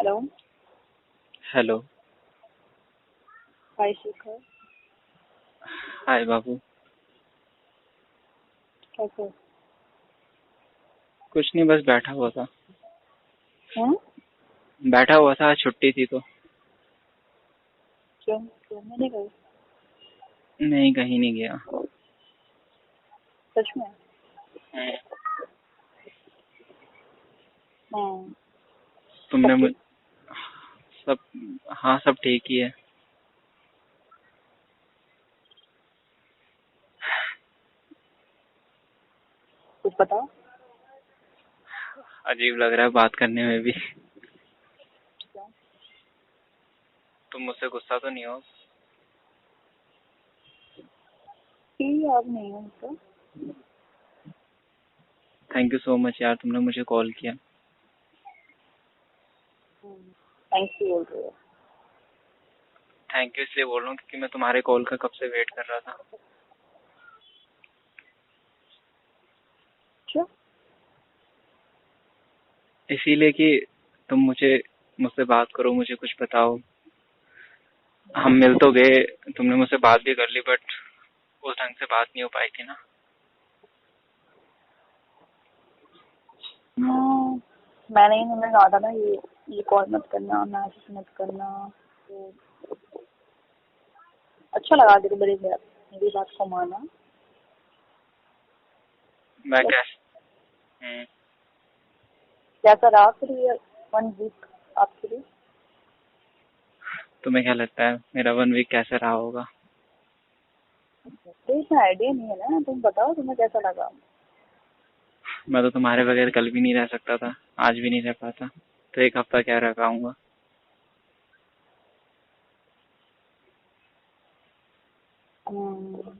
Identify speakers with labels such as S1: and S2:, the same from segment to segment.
S1: Hello.
S2: Hello.
S1: हाय शिखर।
S2: हाय बाबू।
S1: कैसे हो?
S2: कुछ नहीं, बस बैठा हुआ था।
S1: हम्म।
S2: बैठा हुआ था, आज छुट्टी थी तो।
S1: क्यों घूमने नहीं गए?
S2: नहीं, कहीं नहीं गया।
S1: सच में?
S2: हम्म।
S1: हम्म। सब
S2: तुमने मुझ
S1: ठीक?
S2: सब हाँ, सब ठीक ही है।
S1: कुछ बताओ।
S2: अजीब लग रहा है बात करने में भी।
S1: क्यों?
S2: तुम मुझसे गुस्सा तो नहीं हो?
S1: याद नहीं है तो।
S2: थैंक यू सो मच यार, तुमने मुझे कॉल किया।
S1: थैंक्स बोल रहे हो?
S2: थैंक यू इसलिए बोल रहा हूँ क्योंकि मैं तुम्हारे कॉल का कब से वेट कर रहा था।
S1: क्यों?
S2: इसीलिए कि तुम मुझसे बात करो, मुझे कुछ बताओ। हम मिल तो गए, तुमने मुझसे बात भी कर ली, बट उस ढंग से बात नहीं हो पाई थी ना।
S1: मैंने ही तुम्हें कहा था ना, ये कॉल मत करना, मैसेज मत करना। तो अच्छा लगा कि मेरी बात को माना।
S2: मैं
S1: मतलब
S2: कैसे?
S1: कैसा रहा फिर ये 1 वीक आपके लिए?
S2: तुम्हें क्या लगता है मेरा 1 वीक कैसे रहा होगा?
S1: तो इतना आइडिया नहीं है ना, तुम बताओ तुम्हें कैसा लगा।
S2: मैं तो तुम्हारे बगैर कल भी नहीं रह सकता था, आज भी नहीं रह पाता, तो एक हफ्ता क्या रह पाऊंगा?
S1: हम्म।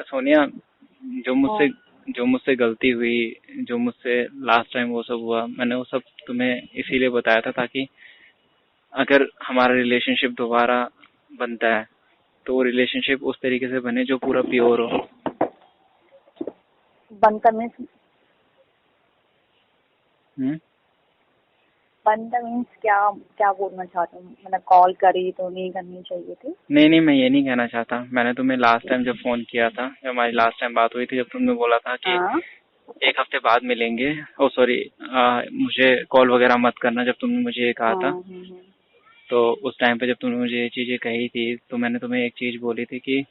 S2: सोनिया, जो मुझसे
S1: हाँ।
S2: जो मुझसे गलती हुई, जो मुझसे लास्ट टाइम वो सब हुआ, मैंने वो सब तुम्हें इसीलिए बताया था ताकि अगर हमारा रिलेशनशिप दोबारा बनता है तो वो रिलेशनशिप उस तरीके से बने जो पूरा प्योर हो।
S1: बनता मीन्स?
S2: हम्म।
S1: बनता मीन्स क्या? क्या बोलना चाहते हो? मतलब कॉल करी तो नहीं करनी चाहिए थी?
S2: नहीं नहीं, मैं ये नहीं कहना चाहता। मैंने तुम्हें लास्ट टाइम जब फोन किया था, जब हमारी लास्ट टाइम बात हुई थी, जब तुमने बोला था कि
S1: हाँ।
S2: एक हफ्ते बाद मिलेंगे, ओ सॉरी, मुझे कॉल वगैरह मत करना, जब तुमने मुझे ये कहा
S1: हाँ।
S2: था, तो उस टाइम पे जब तुमने मुझे ये चीज़ें कही थी तो मैंने तुम्हें एक चीज़ बोली थी कि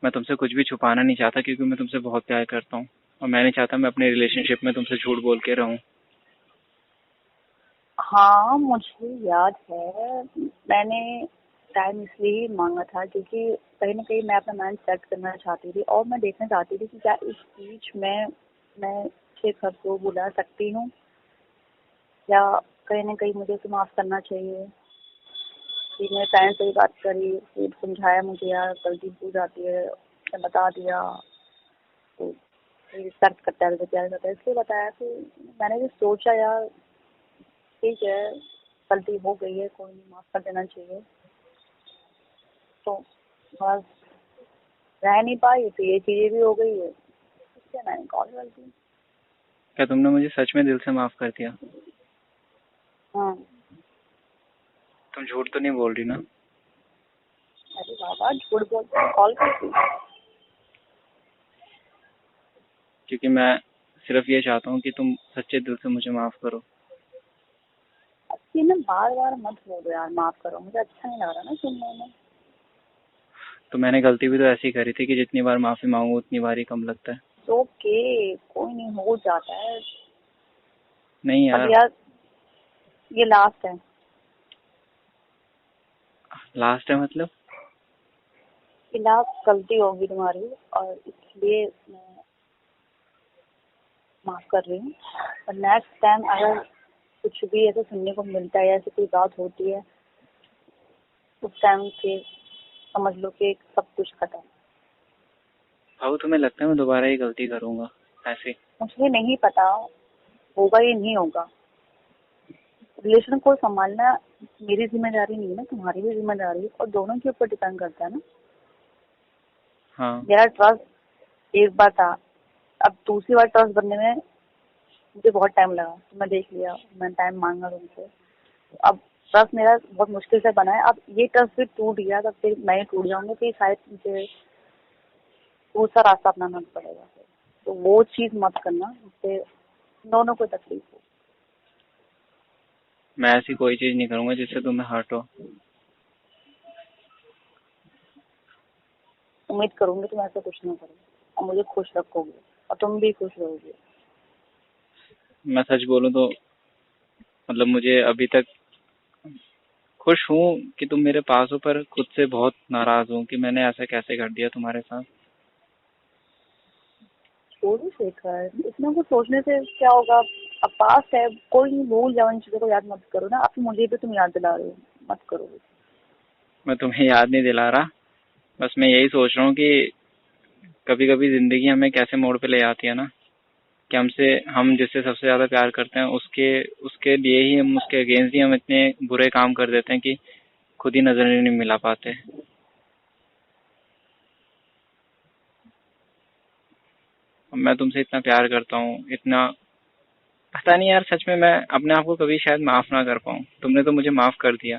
S2: मैं तुमसे कुछ भी छुपाना नहीं चाहता क्योंकि मैं तुमसे बहुत प्यार करता हूँ और मैं नहीं चाहता मैं अपने रिलेशनशिप में तुमसे झूठ बोल के रहूँ।
S1: हाँ, मुझे याद है। मैंने टाइम इसलिए मांगा था क्योंकि कहीं ना कहीं मैं अपना माइंड सेट करना चाहती थी और मैं देखना चाहती थी कि क्या इस बीच में मैं शेखर को बुला सकती हूँ, या कहीं ना कहीं मुझे उसे माफ करना चाहिए। कि मेरे फ्रेंड से भी बात करी, फिर समझाया मुझे यार गलती हो जाती है, उसने बता दिया तो रिस्पेक्ट करता है तो प्यार करता है, इसलिए बताया। तो मैंने भी सोचा यार ठीक है, गलती हो गई है, कोई नहीं, माफ कर देना चाहिए। तो बस रह नहीं पाई तो ये चीजें भी हो गई है, इसलिए मैंने कॉल कर दी।
S2: क्या तुमने मुझे सच में दिल से माफ़ कर दिया?
S1: हाँ।
S2: तुम झूठ तो नहीं बोल रही ना?
S1: अरे बाबा, झूठ बोलते हैं, कॉल कर दी।
S2: क्योंकि मैं सिर्फ ये चाहता हूँ कि तुम सच्चे दिल से मुझे माफ़ करो।
S1: अब ये ना बार बार मत बोलो यार, माफ करो, मुझे अच्छा नहीं लग रहा ना सुनने में।
S2: तो मैंने गलती भी तो ऐसी करी थी कि जितनी बार माफ़ी मांगू उतनी बार ही कम लगता है।
S1: ओके, कोई नहीं, हो जाता है।
S2: नहीं
S1: अब
S2: यार।
S1: यार ये लास्ट है।
S2: लास्ट है मतलब?
S1: खिलाफ गलती होगी तुम्हारी और इसलिए मैं माफ कर रही हूँ। और नेक्स्ट टाइम अगर कुछ भी ऐसे सुनने को मिलता है या ऐसी कोई बात होती है, उस टाइम से समझ लो कि सब कुछ खत्म।
S2: भाव, तुम्हें लगता है मैं दोबारा ये गलती करूंगा ऐसे?
S1: मुझे नहीं पता होगा या नहीं होगा। रिलेशन को संभालना मेरी जिम्मेदारी नहीं है ना, तुम्हारी भी जिम्मेदारी है, और दोनों के ऊपर डिपेंड करता है ना।
S2: हाँ।
S1: मेरा ट्रस्ट एक बार था, अब दूसरी बार ट्रस्ट बनने में मुझे बहुत टाइम लगा। तो मैं देख लिया, मैं टाइम मांगा तुमसे, अब ट्रस्ट मेरा बहुत मुश्किल से बना है, अब ये ट्रस्ट भी टूट गया तो फिर मैं ही टूट जाऊंगी, फिर शायद मुझे दूसरा रास्ता अपनाना पड़ेगा। तो वो चीज मत करना, उससे दोनों को तकलीफ हो।
S2: मैं ऐसी कोई चीज नहीं करूंगा जिससे तुम्हें हर्ट हो।
S1: उम्मीद करूंगी तुम ऐसा कुछ नहीं करोगे और मुझे खुश रखोगे और तुम भी खुश रहोगे।
S2: मैं सच बोलूं तो मतलब मुझे अभी तक खुश हूँ कि तुम मेरे पास हो, पर खुद से बहुत नाराज हूँ कि मैंने ऐसा कैसे कर दिया तुम्हारे साथ।
S1: छोड़ो शेखर, इतना कुछ सोचने से क्या होगा। अब पास है, कोई नहीं, भूल जाओ, इन चीजों को याद मत करो ना। अब मुझे भी तुम याद दिला रहे हो, मत करो।
S2: मैं तुम्हें याद नहीं दिला रहा, बस मैं यही सोच रहा हूँ कि कभी कभी जिंदगी हमें कैसे मोड़ पे ले आती है ना, कि हम जिससे सबसे ज्यादा प्यार करते हैं उसके उसके लिए ही हम, उसके अगेंस्ट ही हम इतने बुरे काम कर देते हैं कि खुद ही नजर नहीं मिला पाते। अब मैं तुमसे इतना प्यार करता हूँ, इतना, पता नहीं यार, सच में मैं अपने आप को कभी शायद माफ ना कर पाऊँ। तुमने तो मुझे माफ कर दिया,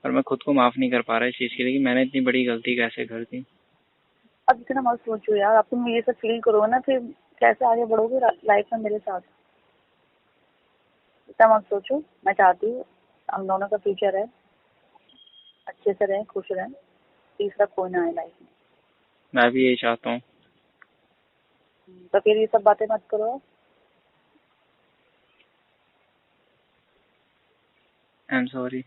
S2: पर मैं खुद को माफ नहीं कर पा रहा इस चीज के लिए कि मैंने इतनी बड़ी गलती कैसे कर दी।
S1: अब इतना मत सोचो यार, अब तुम ये सब फील करोगे ना, फिर कैसे आगे बढ़ोगे लाइफ में मेरे साथ। इतना मत सोचो। मैं चाहती हूँ हम दोनों का फ्यूचर है, अच्छे से रहें, खुश रहें, तीसरा कोई ना आए लाइफ में।
S2: मैं भी यही चाहता हूँ।
S1: तो फिर ये सब बातें मत करो।
S2: I am sorry.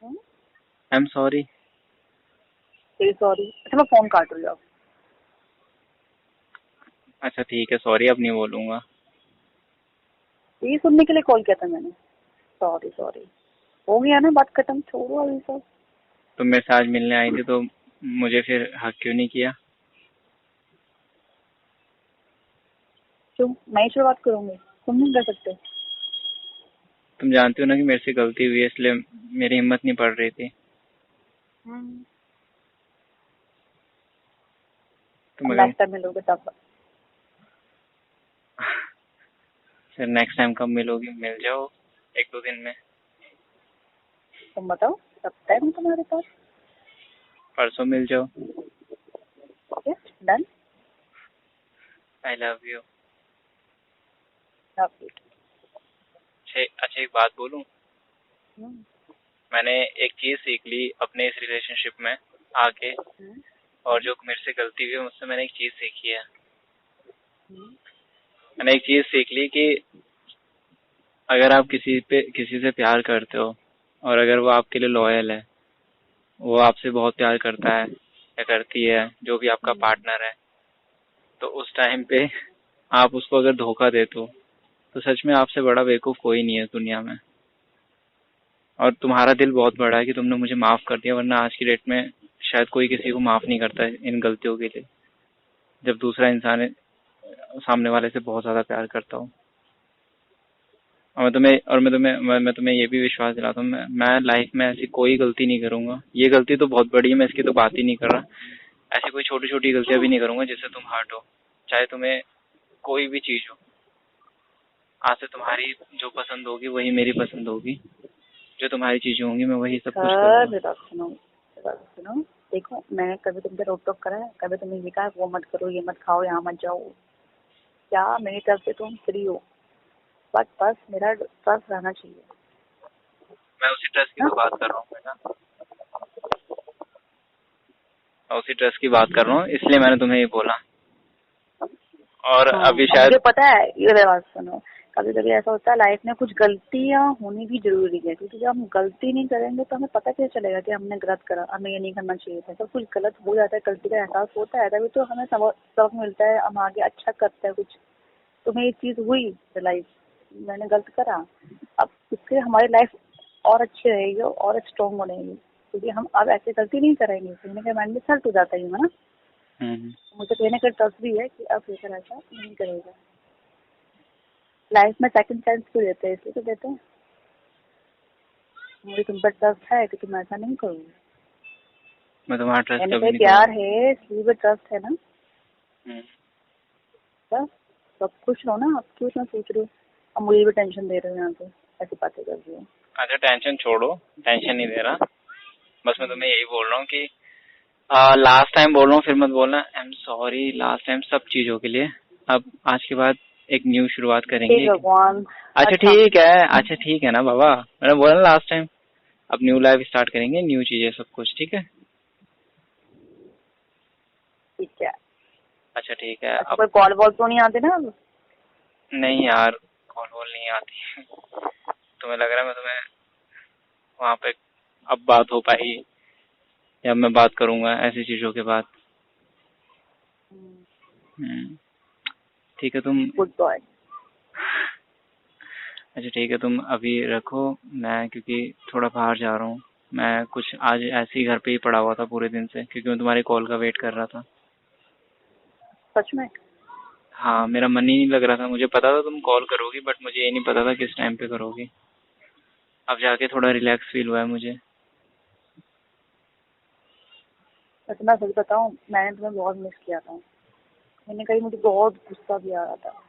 S1: Hmm?
S2: I am sorry.
S1: फिर सॉरी। अच्छा मैं फोन काट रही हूँ अब।
S2: अच्छा ठीक है, सॉरी, अब नहीं बोलूंगा।
S1: यही सुनने के लिए कॉल किया था मैंने। सॉरी सॉरी, हो गया ना, बात खत्म, छोड़ो अभी सब।
S2: तुम मेरे से आज मिलने आई थी तो मुझे फिर हक क्यों नहीं किया?
S1: क्यों मैं ही शुरुआत करूंगी, तुम नहीं कर सकते?
S2: तुम जानती हो ना कि मेरे से गलती हुई है, इसलिए मेरी हिम्मत नहीं पड़ रही थी। तुम अगर
S1: नेक्स्ट टाइम मिलोगे तब।
S2: फिर नेक्स्ट टाइम कब मिलोगी? मिल जाओ एक दो दिन में।
S1: तुम बताओ कब टाइम है तुम्हारे पास?
S2: परसों मिल जाओ।
S1: Okay done.
S2: I love you.
S1: Love you.
S2: अच्छा, एक बात बोलूं? मैंने एक चीज सीख ली अपने इस रिलेशनशिप में आके, और जो मेरे से गलती हुई है मुझसे मैंने एक चीज सीखी है। मैंने एक चीज सीख ली कि अगर आप किसी से प्यार करते हो और अगर वो आपके लिए लॉयल है, वो आपसे बहुत प्यार करता है या करती है, जो भी आपका पार्टनर है, तो उस टाइम पे आप उसको अगर धोखा देते हो तो सच में आपसे बड़ा बेवकूफ कोई नहीं है दुनिया में। और तुम्हारा दिल बहुत बड़ा है कि तुमने मुझे माफ कर दिया, वरना आज की डेट में शायद कोई किसी को माफ नहीं करता है इन गलतियों के लिए, जब दूसरा इंसान सामने वाले से बहुत ज्यादा प्यार करता हो। और मैं तुम्हें ये भी विश्वास दिलाता हूँ, मैं लाइफ में ऐसी कोई गलती नहीं करूंगा। ये गलती तो बहुत बड़ी है, मैं इसकी तो बात ही नहीं कर रहा। ऐसी कोई छोटी छोटी गलतियां भी नहीं करूंगा जिससे तुम हर्ट हो, चाहे तुम्हें कोई भी चीज हो। आज से तुम्हारी जो पसंद होगी वही मेरी पसंद होगी, जो तुम्हारी चीजें होंगी मैं वही सब कुछ करूंगा।
S1: मेरा सुनो, मेरा सुनो। देखो मैंने कभी तुमसे रोक टोक करा है? कभी तुमने ये कहा वो मत करो, ये मत खाओ, यहाँ मत जाओ? क्या मेरी तरफ से तुम फ्री हो? बस बस मेरा ट्रस्ट रहना चाहिए।
S2: मैं उसी ट्रस्ट की तो बात कर रहा हूँ बेटा, मैं उसी ट्रस्ट की बात कर रहा हूँ, इसलिए मैंने तुम्हें ये बोला। और अभी
S1: हाँ,
S2: शायद
S1: मुझे पता है। ये बात सुनो, कभी कभी ऐसा होता है लाइफ में, कुछ गलतियाँ होनी भी जरूरी है, क्योंकि जब हम गलती नहीं करेंगे तो हमें पता कैसे चलेगा कि हमने गलत करा, हमें ये नहीं करना चाहिए था। सब कुछ गलत हो जाता है, गलती का एहसास होता है, तभी तो हमें सबक मिलता है, हम आगे अच्छा करते हैं कुछ। तुम्हें ये चीज हुई रियलाइज, मैंने गलत करा, अब इससे हमारी लाइफ और अच्छी रहेगी और स्ट्रॉन्ग बनेगी, क्योंकि हम अब ऐसे गलती नहीं करेंगे। कहीं ना कहीं माइंड में सेट हो जाता है ना। मुझे कहीं ना कहीं ट्रस्ट भी है कि अब फ्यूचर ऐसा नहीं करेगा। लाइफ में सेकंड चांस क्यों देते हैं? इसलिए तो देते हैं। मुझे तुम पर ट्रस्ट है कि तुम ऐसा नहीं करोगे।
S2: मैं तुम्हारा ट्रस्ट
S1: यानी
S2: कभी
S1: कहीं
S2: नहीं
S1: प्यार
S2: तोड़ूंगा।
S1: है इसलिए भी ट्रस्ट है ना। बस सब खुश रहो ना, अब क्यों इतना सोच रहे हो? अब मुझे भी टेंशन दे रहे हो यहाँ पे। ऐसी बातें कर रही हूँ।
S2: अच्छा टेंशन छोड़ो, टेंशन नहीं दे रहा, बस मैं तुम्हें यही बोल रहा हूँ कि लास्ट टाइम बोल रहा हूँ, फिर मत बोलना I am sorry last time सब चीजों के लिए। अब आज के बाद एक न्यू शुरुआत करेंगे।
S1: भगवान।
S2: अच्छा ठीक है, अच्छा ठीक है ना बाबा, मैंने बोला ना लास्ट टाइम, अब न्यू लाइफ स्टार्ट करेंगे, न्यू चीजें सब कुछ, ठीक है?
S1: ठीक है।
S2: अच्छा ठीक है।
S1: अच्छा, कोई कॉल वॉल तो नहीं आते ना?
S2: नहीं यार, कॉल वॉल नहीं आती। तुम्हें लग रहा है मैं तुम्हें वहाँ पे अब बात हो पाएगी या मैं बात करूंगा ऐसी चीजों के बाद? ठीक है तुम।
S1: Good boy.
S2: अच्छा ठीक है, तुम अभी रखो, मैं क्योंकि थोड़ा बाहर जा रहा हूँ। मैं कुछ आज ऐसे ही घर पे ही पड़ा हुआ था पूरे दिन से, क्योंकि मैं तुम्हारी कॉल का वेट कर रहा था।
S1: सच में?
S2: हाँ, मेरा मन ही नहीं लग रहा था, मुझे पता था तुम कॉल करोगी, बट मुझे ये नहीं पता था किस टाइम पे करोगी। अब जाके थोड़ा रिलैक्स फील हुआ है मुझे।
S1: वैसे मैं सच बताऊँ, मैंने तुम्हें बहुत मिस किया था। कहीं ना कहीं मुझे बहुत गुस्सा भी आ रहा था,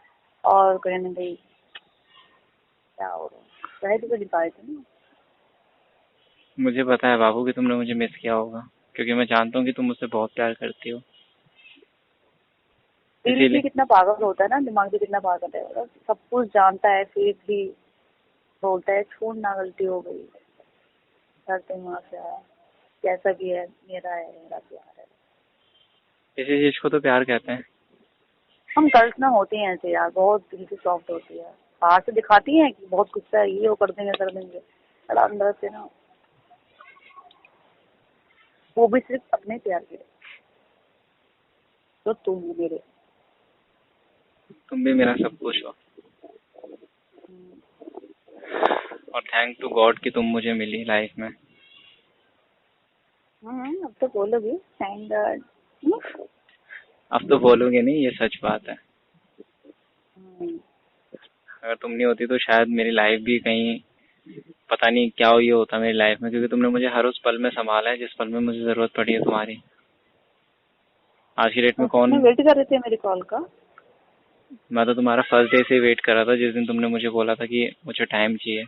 S1: और कहीं ना कहीं क्या हो रहा है, तो नहीं पाए थे ना।
S2: मुझे पता है बाबू कि तुमने मुझे मिस किया होगा, क्योंकि मैं जानता हूँ कि तुम मुझसे बहुत प्यार करती हो।
S1: दिल भी
S2: इसीलिए
S1: कितना पागल होता है ना, दिमाग भी कितना पागल है, मतलब सब कुछ जानता है फिर भी बोलता है छोड़ ना, गलती हो गई, करते वहां से आया, कैसा भी है मेरा प्यार है।
S2: इसी चीज को तो प्यार कहते हैं।
S1: हम गर्ल्स ना होते हैं ऐसे यार, बहुत दिल की सॉफ्ट होती है। बाहर से दिखाती हैं कि बहुत गुस्सा है, ये वो कर देंगे, पर अंदर से ना, वो भी सिर्फ अपने प्यार के लिए। तो तुम मेरे।
S2: तुम भी मेरा सब कुछ हो, और थैंक टू गॉड कि तुम मुझे मिली लाइफ में।
S1: अब तो बोलोगी थैंक गॉड।
S2: अब तो बोलोगे नहीं, ये सच बात है। अगर तुम नहीं होती तो शायद मेरी लाइफ भी कहीं पता नहीं क्या ये होता मेरी लाइफ में, क्योंकि तुमने मुझे हर उस पल में संभाला है जिस पल में मुझे जरूरत पड़ी है तुम्हारी। आज की डेट में कौन।
S1: वेट कर रहे थे मेरी कॉल का।
S2: मैं तो तुम्हारा फर्स्ट डे से वेट कर रहा था, जिस दिन तुमने मुझे बोला था कि मुझे टाइम चाहिए।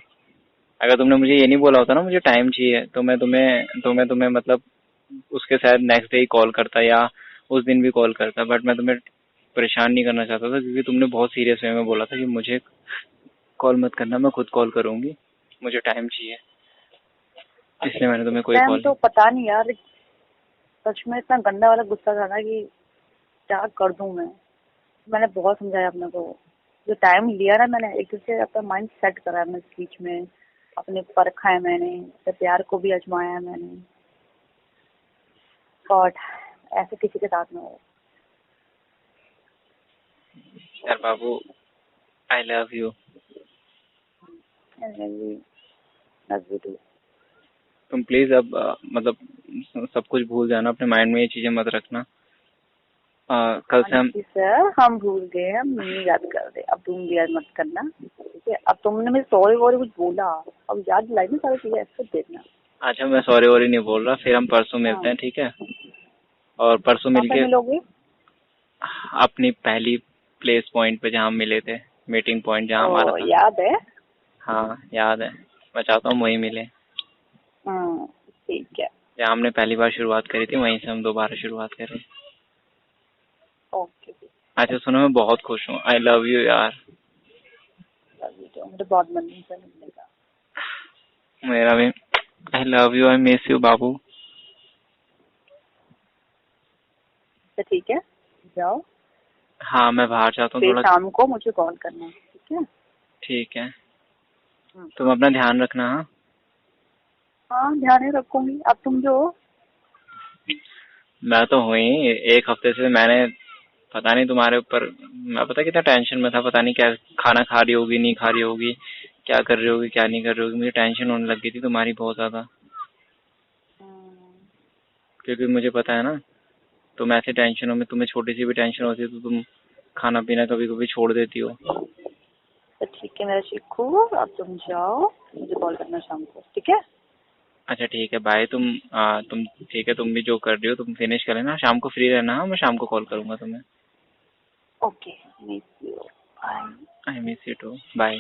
S2: अगर तुमने मुझे ये नहीं बोला होता ना मुझे टाइम चाहिए, तो मैं तुम्हें मतलब उसके शायद नेक्स्ट डे ही कॉल करता या उस दिन भी कॉल करता, बट मैं तुम्हें परेशान नहीं करना चाहता था, क्योंकि तुमने बहुत सीरियस वे में बोला था कि मुझे कॉल मत करना, मैं खुद कॉल करूंगी, मुझे टाइम चाहिए, इसलिए मैंने तुम्हें कोई
S1: टाइम
S2: कॉल।
S1: तो पता नहीं यार, सच में इतना गंदा वाला गुस्सा था ना कि क्या कर दूं मैं। मैंने बहुत समझाया अपने को, जो टाइम लिया ना मैंने, एक से अपना माइंड सेट करा है मैं इस बीच में, अपने परखा है मैंने, अपने प्यार को भी आजमाया है मैंने। गॉड, ऐसे किसी के साथ में हो।
S2: यार बाबू, आई लव यू। तुम प्लीज अब मतलब सब कुछ भूल जाना, अपने माइंड में ये चीजें मत रखना। कल से हम।
S1: सर हम भूल गए, हम नहीं याद कर रहे, अब तुम भी याद मत करना, ठीक है? अब तुमने मुझे सॉरी वॉरी कुछ बोला, अब याद दिलाई ना सारी चीजें, ऐसे देखना।
S2: अच्छा मैं सॉरी वॉरी नहीं बोल रहा, फिर हम परसों मिलते हैं, ठीक है? और परसों
S1: कहाँ पे
S2: मिलके
S1: मिलोगे?
S2: अपनी पहली प्लेस पॉइंट पे जहाँ हम मिले थे, मीटिंग पॉइंट जहाँ हमारा था।
S1: याद है।
S2: हाँ याद है, मैं चाहता हूँ वहीं मिले।
S1: ठीक है।
S2: जहाँ हमने पहली बार शुरुआत करी थी वहीं से हम दोबारा शुरुआत करें।
S1: ओके।
S2: अच्छा सुनो, मैं बहुत खुश हूँ, आई लव यू यार।
S1: मुझे बहुत मन है मिलने का।
S2: मेरा भी, I love you, I miss you बाबू।
S1: तो ठीक है, जाओ,
S2: हाँ मैं बाहर जाता हूँ
S1: फिर
S2: थोड़ा।
S1: शाम को मुझे कॉल करना, ठीक है?
S2: ठीक है, तुम अपना ध्यान रखना। हाँ
S1: हाँ, ध्यान ही रखूंगी। अब तुम जो
S2: मैं तो हुई, एक हफ्ते से मैंने पता नहीं तुम्हारे ऊपर, मैं पता कितना टेंशन में था, पता नहीं क्या खाना खा रही होगी नहीं खा रही होगी, क्या कर रही होगी क्या नहीं कर रही होगी, मुझे टेंशन होने लग गई थी तुम्हारी बहुत ज्यादा, क्योंकि मुझे पता है ना तुम ऐसे टेंशनों में, तुम्हें छोटी सी भी टेंशन होती है तो तुम खाना पीना कभी कभी छोड़ देती हो।
S1: तो ठीक है मेरा चिक्कू, अब तुम जाओ, मुझे कॉल करना शाम को, ठीक है?
S2: अच्छा ठीक है बाय। तुम ठीक है, तुम भी जो कर रही हो तुम फिनिश कर लेना, शाम को फ्री रहना। हाँ मैं शाम को कॉल करूंगा तुम्हें।
S1: Okay, miss you, bye.
S2: I miss you too, bye.